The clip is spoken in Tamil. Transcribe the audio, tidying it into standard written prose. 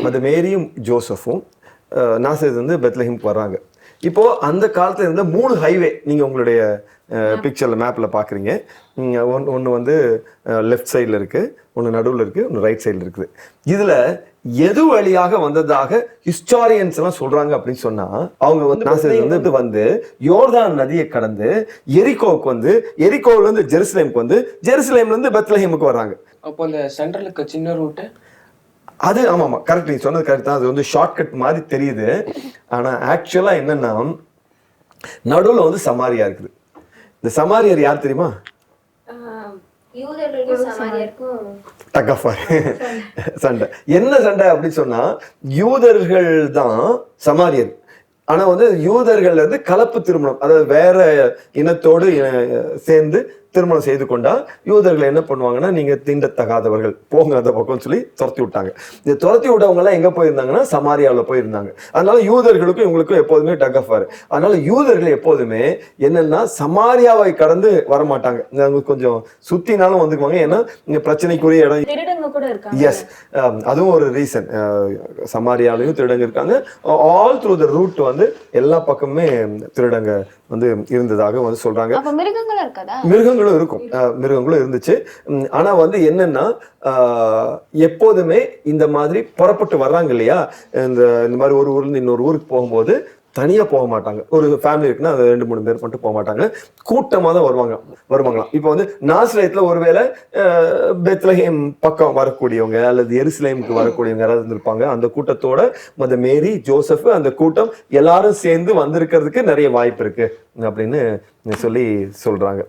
மற்ற மேரியும் ஜோசஃபும் நாசரேத் வந்து பெத்லஹேமுக்கு வர்றாங்க. இப்போ அந்த காலத்துல இருந்த 3 ஹைவே நீங்க உங்களுடைய பிக்சர்ல மேப்ல பாக்குறீங்க. ஒன்று வந்து லெஃப்ட் சைடில் இருக்கு, ஒன்று நடுவில் இருக்கு, ஒன்று ரைட் சைடில் இருக்குது. இதுல எது வழியாக வந்ததாக ஹிஸ்டாரியன்ஸ் எல்லாம் சொல்றாங்க அப்படின்னு சொன்னா, அவங்க வந்து நாசரேத் வந்து யோர்தான் நதியை கடந்து எரிகோவுக்கு வந்து, எரிகோவுல இருந்து ஜெருசலேமுக்கு வந்து, ஜெருசலேம்ல இருந்து பெத்லஹேமுக்கு வர்றாங்க. அப்போ அந்த சென்ட்ரலுக்கு சின்ன ரூட்டு அது ஆமாம் கரெக்ட், நீ சொன்னது கரெக்ட் தான். அது வந்து ஷார்ட்கட் மாதிரி தெரியுது. ஆனால் ஆக்சுவலாக என்னன்னா நடுவில் வந்து சமாரியா இருக்குது. இந்த சமாரியர் யார் தெரியுமா? சண்டை. என்ன சண்டை அப்படின்னு சொன்னா, யூதர்கள் தான் சமாரியர். ஆனா வந்து யூதர்கள் வந்து கலப்பு திருமணம், அதாவது வேற இனத்தோடு சேர்ந்து திருமணம் செய்து கொண்டா யூதர்கள் என்ன பண்ணுவாங்கன்னா, நீங்க தீண்டத்தகாதவர்கள் போங்க அந்த பக்கம் சொல்லி துரத்தி விட்டாங்க. இந்த துரத்தி விட்டவங்க எல்லாம் எங்க போயிருந்தாங்கன்னா சமாரியாவில் போயிருந்தாங்க. அதனால யூதர்களுக்கும் இவங்களுக்கும் எப்போதுமே டக் ஆஃப் ஆர். அதனால யூதர்கள் எப்போதுமே என்னன்னா சமாரியாவை கடந்து வரமாட்டாங்க, கொஞ்சம் சுத்தினாலும் வந்துக்குவாங்க. ஏன்னா இங்க பிரச்சனைக்குரிய இடம். எஸ், அதுவும் ஒரு ரீசன். சமாரியாலையும் திருடங்க இருக்காங்க. ஆல் த்ரூ த ரூட் வந்து எல்லா பக்கமுமே திருடங்க வந்து இருந்ததாக வந்து சொல்றாங்க. மிருகங்களும் இருக்கும், மிருகங்களும் இருந்துச்சு. ஆனா வந்து என்னன்னா எப்போதுமே இந்த மாதிரி புறப்பட்டு வர்றாங்க இல்லையா, இந்த மாதிரி ஒரு ஊர்ல இருந்து இன்னொரு ஊருக்கு போகும்போது தனியா போக மாட்டாங்க. ஒரு ஃபேமிலி இருக்குன்னா அது 2-3 பேர் மட்டும் போக மாட்டாங்க, கூட்டமா தான் வருவாங்களாம். இப்போ வந்து நாசரேத்ல ஒருவேளை பெத்லஹேம் பக்கம் வரக்கூடியவங்க அல்லது எருசலேமுக்கு வரக்கூடியவங்க யாராவது இருந்திருப்பாங்க. அந்த கூட்டத்தோட மத மேரி, ஜோசப், அந்த கூட்டம் எல்லாரும் சேர்ந்து வந்திருக்கிறதுக்கு நிறைய வாய்ப்பு இருக்கு அப்படின்னு சொல்லி சொல்றாங்க.